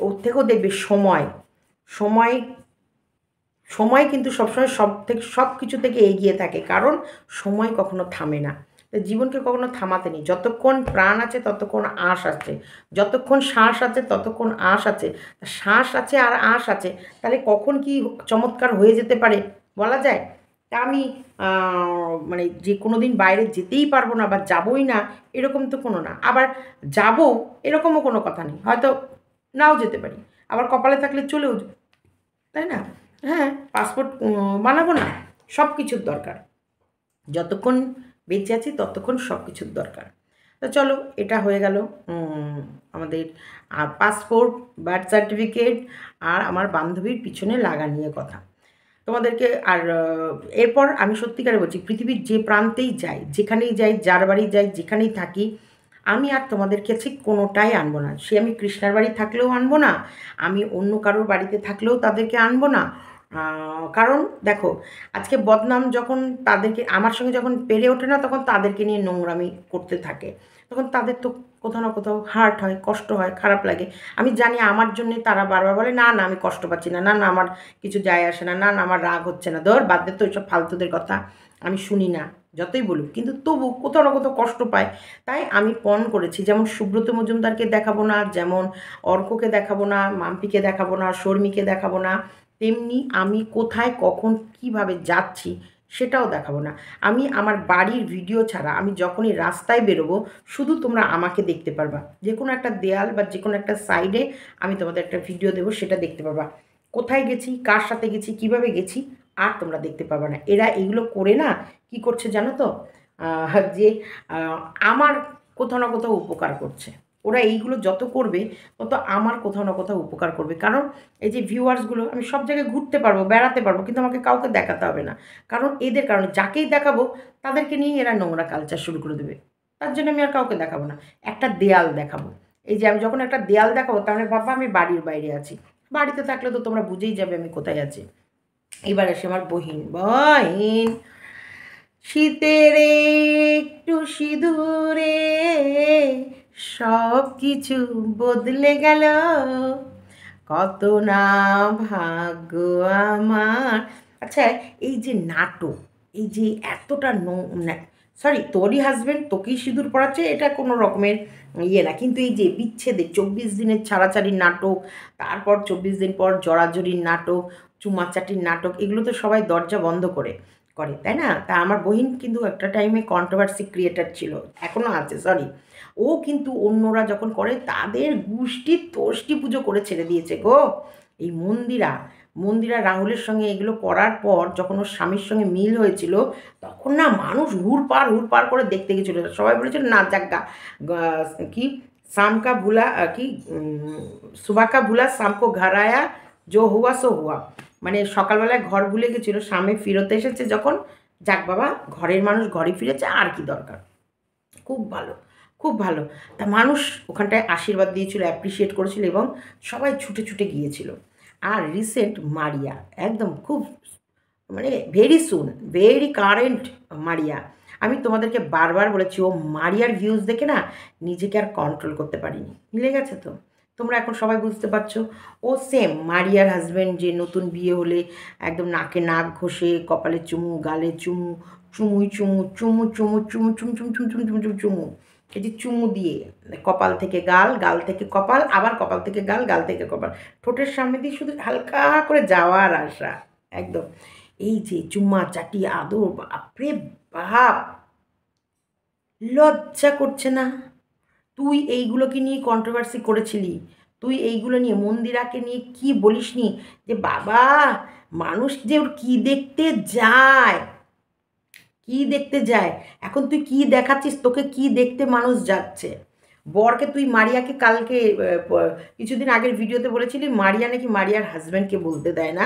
ওর থেকেও দেখবে সময়, সময়, সময় কিন্তু সবসময় সব কিছু থেকে এগিয়ে থাকে, কারণ সময় কখনো থামে না। তো জীবনকে কখনো থামাতে নেই, যতক্ষণ প্রাণ আছে ততক্ষণ আশ আছে, যতক্ষণ শ্বাস আছে ততক্ষণ আশ আছে, শ্বাস আছে আর আশ আছে, তাহলে কখন কি চমৎকার হয়ে যেতে পারে বলা যায়? তা আমি মানে যে কোনো দিন বাইরে যেতেই পারবো না বা যাবই না এরকম তো কোনো না, আবার যাব এরকমও কোনো কথা নেই, হয়তো নাও যেতে পারি, আবার কপালে থাকলে চলেও, তাই না? হ্যাঁ, পাসপোর্ট বানাবো না, সব কিছুর দরকার, যতক্ষণ বেঁচে আছি ততক্ষণ সব কিছুর দরকার। তো চলো, এটা হয়ে গেল আমাদের পাসপোর্ট, বার্থ সার্টিফিকেট আর আমার বান্ধবীর পিছনে লাগা নিয়ে কথা তোমাদেরকে। আর এরপর আমি সত্যিকারে বলছি, পৃথিবীর যে প্রান্তেই যাই, যেখানেই যাই, যার বাড়ি যাই, যেখানেই থাকি, আমি আর তোমাদের কাছে কোনোটাই আনবো না, সে আমি কৃষ্ণার বাড়ি থাকলেও আনবো না, আমি অন্য কারোর বাড়িতে থাকলেও তাদেরকে আনবো না। কারণ দেখো, আজকে বদনাম যখন তাদেরকে আমার সঙ্গে যখন পেরে ওঠে না, তখন তাদেরকে নিয়ে নোংরামি করতে থাকে, তখন তাদের তো কোথাও না কোথাও হার্ট হয়, কষ্ট হয়, খারাপ লাগে। আমি জানি আমার জন্যে তারা বারবার বলে না না আমি কষ্ট পাচ্ছি না, না না আমার কিছু যায় আসে না, না না আমার রাগ হচ্ছে না, ধর বাদ দে তো ওইসব ফালতুদের কথা, আমি শুনি না যতই বলুক, কিন্তু তবু কোথাও না কোথাও কষ্ট পায়। তাই আমি পণ করেছি, যেমন সুব্রত মজুমদারকে দেখাবো না, যেমন অর্ককে দেখাবো না, মাম্পিকে দেখাবো না, শর্মিকে দেখাবো না, তেমনি আমি কোথায় কখন কিভাবে যাচ্ছি সেটাও দেখাবো না। আমি আমার বাড়ির ভিডিও ছাড়া আমি যখনই রাস্তায় বেরোবো, শুধু তোমরা আমাকে দেখতে পারবা, যে কোনো একটা দেয়াল বা যে কোনো একটা সাইডে আমি তোমাদের একটা ভিডিও দেবো, সেটা দেখতে পারবা, কোথায় গেছি, কার সাথে গেছি, কিভাবে গেছি, আর তোমরা দেখতে পারবা না। এরা এগুলো করে না কি করছে জানো তো, যে আমার কোথাও না কোথাও উপকার করছে, ওরা এইগুলো যত করবে তত আমার কোথাও না কোথাও উপকার করবে। কারণ এই যে ভিউয়ার্সগুলো, আমি সব জায়গায় ঘুরতে পারবো, বেড়াতে পারবো, কিন্তু আমাকে কাউকে দেখাতে হবে না, কারণ এদের কারণে যাকেই দেখাবো তাদেরকে নিয়ে এরা নোংরা কালচার শুরু করে দেবে, তার জন্য আমি আর কাউকে দেখাবো না, একটা দেয়াল দেখাবো। এই যে আমি যখন একটা দেয়াল দেখাবো, তাহলে ভাববা আমি বাড়ির বাইরে আছি, বাড়িতে থাকলে তো তোমরা বুঝেই যাবে আমি কোথায় আছি। এবার আসে আমার বহিন, বহিন শীতের একটু সিঁদুরে সব কিছু বদলে গেল, কত না ভাগ্য আমার। আচ্ছা, এই যে নাটক, এই যে এতটা সরি, তোরই হাজব্যান্ড তোকেই সিঁদুর পড়াচ্ছে, এটা কোনো রকমের ইয়ে না, কিন্তু এই যে বিচ্ছেদের 24 দিনের ছাড়াছাড়ির নাটক, তারপর 24 দিন পর জড়াজড়ির নাটক, চুমাচাটির নাটক, এগুলো তো সবাই দরজা বন্ধ করে করে, তাই না? তা আমার বহিন কিন্তু একটা টাইমে কন্ট্রোভার্সি ক্রিয়েটার ছিল, এখনও আছে, সরি, ও কিন্তু অন্যরা যখন করে তাদের গোষ্ঠী তোষ্টি পুজো করে ছেড়ে দিয়েছে গো। এই মন্দিরা, মন্দিরা রাহুলের সঙ্গে এগুলো করার পর যখন ওর স্বামীর সঙ্গে মিল হয়েছিল, তখন না মানুষ হুড়পাড় করে দেখতে গেছিলো, সবাই বলেছিল না যাজ্ঞা কি শামকা ভুলা কি সুবাকা ভুলা শামকো ঘর আয়া জো হুয়া সো হুয়া, মানে সকালবেলায় ঘর ভুলে গেছিলো, স্বামী ফিরতে এসেছে যখন, যাক বাবা ঘরের মানুষ ঘরে ফিরেছে, আর কি দরকার, খুব ভালো, খুব ভালো। তা মানুষ ওখানটায় আশীর্বাদ দিয়েছিল, অ্যাপ্রিসিয়েট করেছিল, এবং সবাই ছুটে ছুটে গিয়েছিল। আর রিসেন্ট মারিয়া একদম খুব মানে ভেরি সুন, ভেরি কারেন্ট মারিয়া। আমি তোমাদেরকে বারবার বলেছি, ও মারিয়ার ভিউজ দেখে না নিজেকে আর কন্ট্রোল করতে পারিনি। মিলে গেছে তো, তোমরা এখন সবাই বুঝতে পারছো। ও সেম মারিয়ার হাজব্যান্ড যে নতুন বিয়ে হলে একদম নাকে নাক ঘষে, কপালে চুমু, গালে চুমু, চুমুই চুমু, চুমু চুমু চুমু চুম চুম চুম চুম চুম চুম চুমু, এই যে চুমু দিয়ে কপাল থেকে গাল, গাল থেকে কপাল, আবার কপাল থেকে গাল, গাল থেকে কপাল, ঠোঁটের সামনে দিয়ে শুধু হালকা করে যাওয়ার আশা একদম। এই যে চুম্মা চাটি আদর, বাপরে বাপ, লজ্জা করছে না? তুই এইগুলোকে নিয়ে কন্ট্রোভার্সি করেছিলি, তুই এইগুলো নিয়ে মন্দিরাকে নিয়ে কি বলিসনি যে বাবা মানুষ যে ওর কী দেখতে যায়, কি দেখতে যায়। এখন তুই কি দেখাচ্ছিস, তোকে কি দেখতে মানুষ যাচ্ছে? বরকে তুই মারিয়াকে কালকে কিছুদিন আগের ভিডিওতে বলেছিলি মারিয়া নাকি মারিয়ার হাজব্যান্ডকে বলতে দেয় না,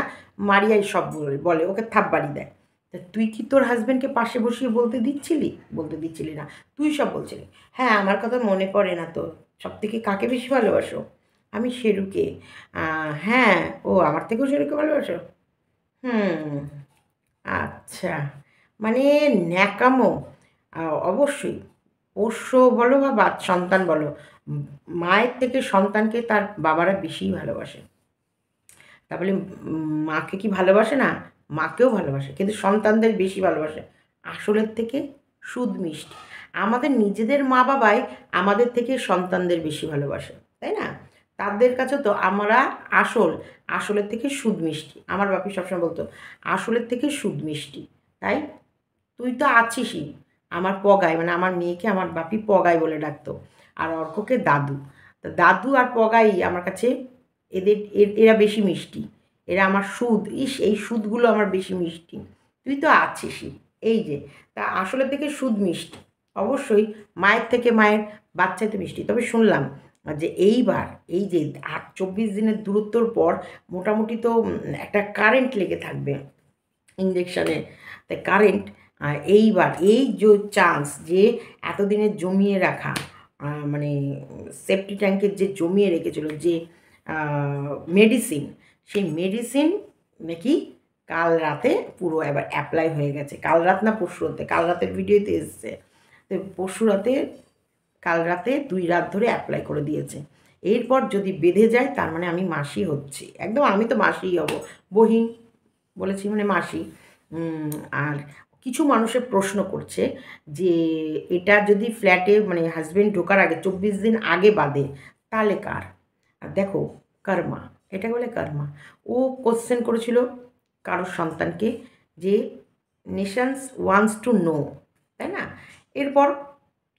মারিয়াই সব বলে, ওকে থাপ্পাড়ি দেয়। তা তুই কি তোর হাজব্যান্ডকে পাশে বসিয়ে বলতে দিচ্ছিলি? বলতে দিচ্ছিলি না, তুই সব বলছিলি। হ্যাঁ, আমার কথা মনে পড়ে না তো, সব থেকে কাকে বেশি ভালোবাসো? আমি শেরুকে। হ্যাঁ, ও আমার থেকেও শেরুকে ভালোবাসো? হুম, আচ্ছা, মানে ন্যাকামো। অবশ্যই পোষ্য বলো বা সন্তান বলো, মায়ের থেকে সন্তানকে তার বাবারা বেশিই ভালোবাসে। তা বলে মাকে কি ভালোবাসে না? মাকেও ভালোবাসে, কিন্তু সন্তানদের বেশি ভালোবাসে আসলের থেকে। সুদ মিষ্টি আমাদের নিজেদের মা বাবাই আমাদের থেকে সন্তানদের বেশি ভালোবাসে, তাই না? তাদের কাছে তো আমরা আসলের থেকে সুদ মিষ্টি। আমার বাপি সবসময় বলতো আসলের থেকে সুদ মিষ্টি। তাই তুই তো আছিসই আমার পগাই, মানে আমার মেয়েকে আমার বাপি পগাই বলে ডাকতো, আর অর্ককে দাদু। তা দাদু আর পগাই আমার কাছে, এরা বেশি মিষ্টি, এরা আমার সুদ। এই সুদগুলো আমার বেশি মিষ্টি। তুই তো আছিসই, এই যে তা আসলের থেকে সুদ মিষ্টি। অবশ্যই মায়ের থেকে মায়ের বাচ্চাই তো মিষ্টি। তবে শুনলাম যে এইবার এই যে 24 দিনের দূরত্বর পর মোটামুটি তো একটা কারেন্ট লেগে থাকবে ইঞ্জেকশানে। তাই কারেন্ট এইবার এই যে চান্স যে এতদিনের জমিয়ে রাখা, মানে সেফটি ট্যাঙ্কের যে জমিয়ে রেখেছিল যে মেডিসিন, সেই মেডিসিন নাকি কাল রাতে পুরো এবার অ্যাপ্লাই হয়ে গেছে। কাল রাত না পরশু রাতে, কাল রাতের ভিডিওতে এসছে। তো পরশু রাতে, কাল রাতে 2 রাত ধরে অ্যাপ্লাই করে দিয়েছে। এরপর যদি বেঁধে যায় তার মানে আমি মাসি হচ্ছি, একদম আমি তো মাসিই হব। বহিন বলেছি মানে মাসি। আর কিছু মানুষের প্রশ্ন করছে যে এটা যদি ফ্ল্যাটে মানে হাজব্যান্ড ঢোকার আগে 24 দিন আগে বাঁধে তাহলে কার? আর দেখো, কর্মা, এটা বলে কর্মা। ও কোশ্চেন করেছিল কারোর সন্তানকে যে নেশনস ওয়ান্টস টু নো, তাই না? এরপর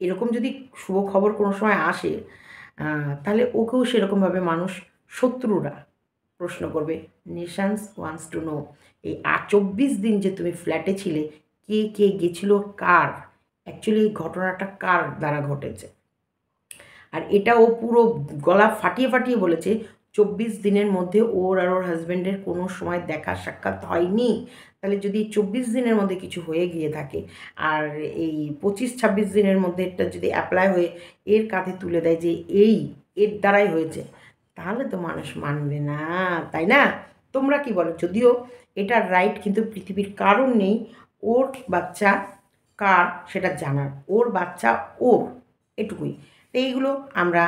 এরকম যদি শুভ খবর কোনো সময় আসে তাহলে ওকেও সেরকমভাবে মানুষ, শত্রুরা প্রশ্ন করবে নেশনস ওয়ান্টস টু নো এই 24 দিন যে তুমি ফ্ল্যাটে ছিলে, কে কে গেছিল, কার অ্যাকচুয়ালি এই ঘটনাটা কার দ্বারা ঘটেছে। আর এটা ও পুরো গলা ফাটিয়ে ফাটিয়ে বলেছে 24 দিনের মধ্যে ওর আর ওর হাজব্যান্ডের কোনো সময় দেখা সাক্ষাৎ হয়নি। তাহলে যদি 24 দিনের মধ্যে কিছু হয়ে গিয়ে থাকে আর এই 25-26 দিনের মধ্যে এটা যদি অ্যাপ্লাই হয়ে এর কাঁধে তুলে দেয় যে এর দ্বারাই হয়েছে, তাহলে তো মানুষ মানবে না, তাই না? তোমরা কি বলো? যদিও এটার রাইট কিন্তু পৃথিবীর কারণ নেই ওর বাচ্চা কার সেটা জানার, ওর বাচ্চা ওর, এটুকুই। তো এইগুলো আমরা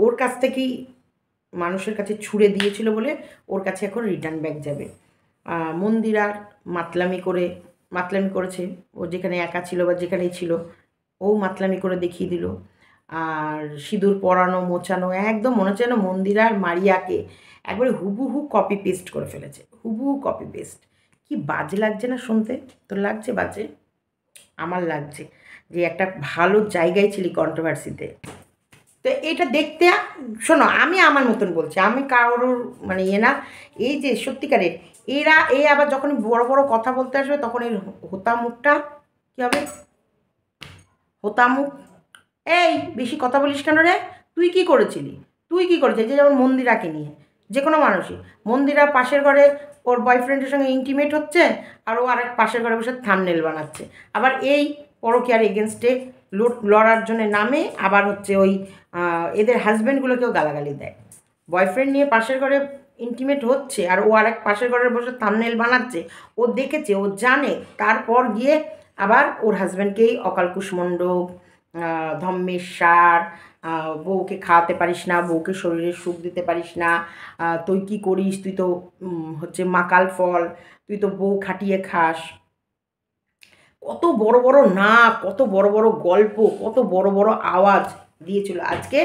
ওর কাছ থেকেই মানুষের কাছে ছুড়ে দিয়েছিল বলে ওর কাছে এখন রিটার্ন ব্যাক যাবে। মন্দিরার মাতলামি করেছে, ও যেখানে একা ছিল বা যেখানেই ছিল ও মাতলামি করে দেখিয়ে দিল। আর সিঁদুর পরানো মোছানো একদম মনে হচ্ছে যেন মন্দিরার মারিয়াকে একবারে হুবহু কপি পেস্ট করে ফেলেছে, হুবহু কপি পেস্ট। কি বাজে লাগছে না শুনতে? তোর লাগছে বাজে? আমার লাগছে যে একটা ভালো জায়গায় ছিলি কন্ট্রোভার্সিতে। তো এটা দেখতে, শোনো আমি আমার মতন বলছি, আমি কারোর মানে না, এই যে সত্যিকারের এই আবার যখন বড় বড় কথা বলতে আসবে তখন এর হোতা মুখটা কী হবে? হোতা মুখ। এই বেশি কথা বলিস কেন রে? তুই কি করেছিলি? যে যেমন মন্দিরাকে নিয়ে যে কোনো মানুষই, মন্দিরা পাশের ঘরে ওর বয়ফ্রেন্ডের সঙ্গে ইন্টিমেট হচ্ছে আর ও আরেক পাশের ঘরে বসে থাম্বনেল বানাচ্ছে, আবার এই পরকীয়ার এগেনস্টে লড়ার জন্য নামে, আবার হচ্ছে ওই এদের হাজব্যান্ডগুলোকেও গালাগালি দেয়। বয়ফ্রেন্ড নিয়ে পাশের ঘরে ইন্টিমেট হচ্ছে, আর ও আরেক পাশের ঘরে বসে থাম্বনেল বানাচ্ছে, ও দেখেছে, ও জানে, তারপর গিয়ে আবার ওর হাজব্যান্ডকেই অকাল কুষ্মণ্ড, ধম্মেশ্বর, বউকে খাওয়াতে পারিস না, বউকে শরীরে সুখ দিতে পারিস না, তুই কি করিস, তুই তো হচ্ছে মাকাল ফল, তুই তো বউ খাটিয়ে খাস। কত বড় বড় নাক, কত বড় বড় গল্প, কত বড় বড় আওয়াজ দিয়েছিল। আজকে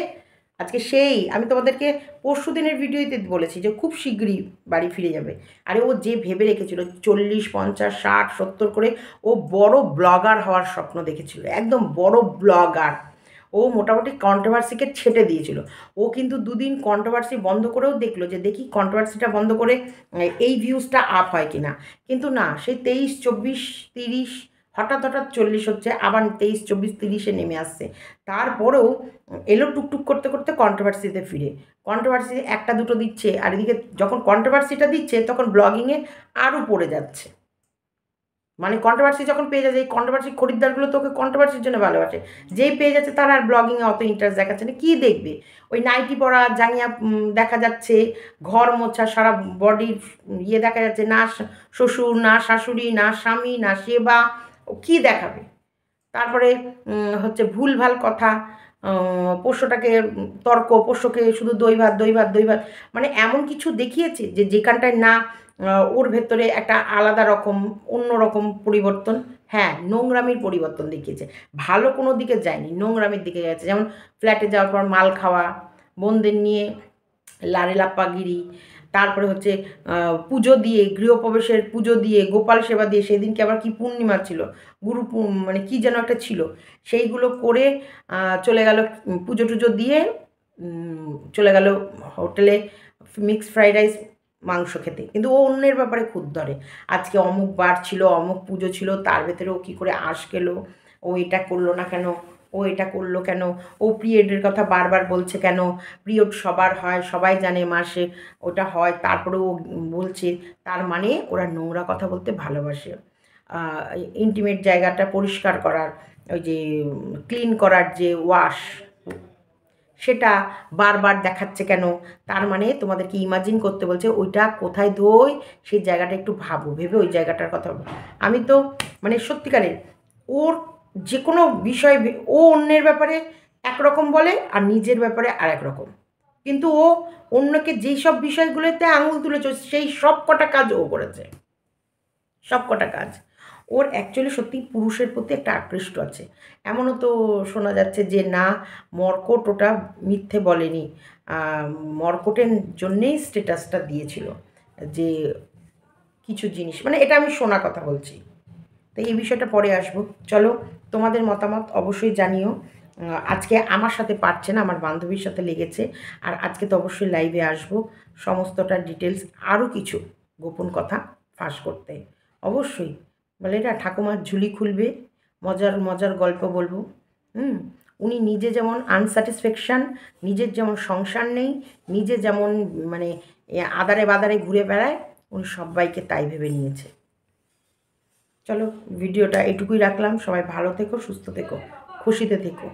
আজকে সেই আমি তোমাদেরকে পরশু দিনের ভিডিওতে বলেছি যে খুব শীঘ্রই বাড়ি ফিরে যাবে। আরে ও যে ভেবে রেখেছিল 40, 50, 60, 70 করে ও বড় ব্লগার হওয়ার স্বপ্ন দেখেছিল, একদম বড় ব্লগার। ও মোটামুটি কন্ট্রোভার্সিকে ছেটে দিয়েছিল। ও কিন্তু দুদিন কন্ট্রোভার্সি বন্ধ করেও দেখলো যে দেখি কন্ট্রোভার্সিটা বন্ধ করে এই ভিউজটা আপ হয় কি না। কিন্তু না, সেই 23, 24, 30, হঠাৎ হঠাৎ 40 হচ্ছে, আবার 23, 24, 30-এ নেমে আসছে। তারপরেও এলো টুকটুক করতে করতে কন্ট্রোভার্সিতে ফিরে। কন্ট্রোভার্সি একটা দুটো দিচ্ছে, আর এদিকে যখন কন্ট্রোভার্সিটা দিচ্ছে তখন ব্লগিংয়ে আরও পড়ে যাচ্ছে। মানে কন্ট্রোভার্সি যখন পেয়ে যাচ্ছে, এই কন্ট্রোভার্সি খরিদ্দারগুলো তোকে কন্ট্রোভার্সির জন্য ভালোবাসে। যেই পেয়ে যাচ্ছে তারা আর ব্লগিংয়ে অত ইন্টারেস্ট দেখাচ্ছে না। কী দেখবে? ওই নাইটি পরা জাঙ্গিয়া দেখা যাচ্ছে, ঘর মোছা, সারা বডির ইয়ে দেখা যাচ্ছে, না শ্বশুর, না শাশুড়ি, না স্বামী, না সেবা, ও কী দেখাবে? তারপরে হচ্ছে ভুলভাল কথা, পোষ্যটাকে তর্ক, পোষ্যকে শুধু দই ভাত, দই ভাত, দই ভাত, মানে এমন কিছু দেখিয়েছে যে যেখানটায় না ওর ভেতরে একটা আলাদা রকম অন্য রকম পরিবর্তন। হ্যাঁ, নোংরামির পরিবর্তন দেখিয়েছে, ভালো কোনো দিকে যায়নি, নোংরামির দিকে গেছে। যেমন ফ্ল্যাটে যাওয়ার পর মাল খাওয়া, বোনদের নিয়ে লারে লাপ্পাগিরি, তারপরে হচ্ছে পুজো দিয়ে, গৃহপ্রবেশের পুজো দিয়ে, গোপাল সেবা দিয়ে, সেদিনকে আবার কি পূর্ণিমা ছিল, মানে কি যেন একটা ছিল, সেইগুলো করে চলে গেল, পুজো টুজো দিয়ে চলে গেল হোটেলে মিক্সড ফ্রাইড রাইস মাংস খেতে। কিন্তু ও অন্যের ব্যাপারে খুঁত ধরে। আজকে অমুক বার ছিল, অমুক পুজো ছিল, তার ভেতরে ও কী করে আঁশ খেলো, ও এটা করলো না কেন, ও এটা করলো কেন, ও পিরিয়ডের কথা বারবার বলছে কেন, পিরিয়ড সবার হয়, সবাই জানে মাসে ওটা হয়, তারপরেও ও বলছে। তার মানে ওরা নোংরা কথা বলতে ভালোবাসে। ইন্টিমেট জায়গাটা পরিষ্কার করার, ওই যে ক্লিন করার যে ওয়াশ, সেটা বারবার দেখাচ্ছে কেন? তার মানে তোমাদেরকে ইমাজিন করতে বলছে ওইটা কোথায় ধোয়, সেই জায়গাটা একটু ভাবো, ভেবে ওই জায়গাটার কথা ভাবো। আমি তো মানে সত্যিকারের, ওর যে কোনো বিষয় ও অন্যের ব্যাপারে একরকম বলে আর নিজের ব্যাপারে আর এক রকম। কিন্তু ও অন্যকে যেই সব বিষয়গুলোতে আঙুল তুলেছে সেই সব কটা কাজ ও করেছে, সব কটা কাজ। ওর অ্যাকচুয়ালি সত্যি পুরুষের প্রতি একটা আকৃষ্ট আছে। এমনও তো শোনা যাচ্ছে যে না, মর্কট ওটা মিথ্যে বলেনি, মর্কটের জন্যেই স্ট্যাটাসটা দিয়েছিল, যে কিছু জিনিস, মানে এটা আমি শোনা কথা বলছি। তো এই বিষয়টা পরে আসবো। চলো, তোমাদের মতামত অবশ্যই জানিও। আজকে আমার সাথে পারছে না, আমার বান্ধবীর সাথে লেগেছে। আর আজকে তো অবশ্যই লাইভে আসবো, সমস্তটা ডিটেলস, আরও কিছু গোপন কথা ফাঁস করতে অবশ্যই। বলে এটা ঠাকুমার ঝুলি খুলবে, মজার মজার গল্প বলবো। উনি নিজে যেমন আনস্যাটিসফ্যাকশান, নিজের যেমন সংসার নেই, নিজে যেমন মানে আদারে বাদারে ঘুরে বেড়ায়, উনি সবাইকে তাই ভেবে নিয়েছে। চলো, ভিডিওটা এটুকুই রাখলাম। সবাই ভালো থেকো, সুস্থ থেকো, খুশিতে থেকো।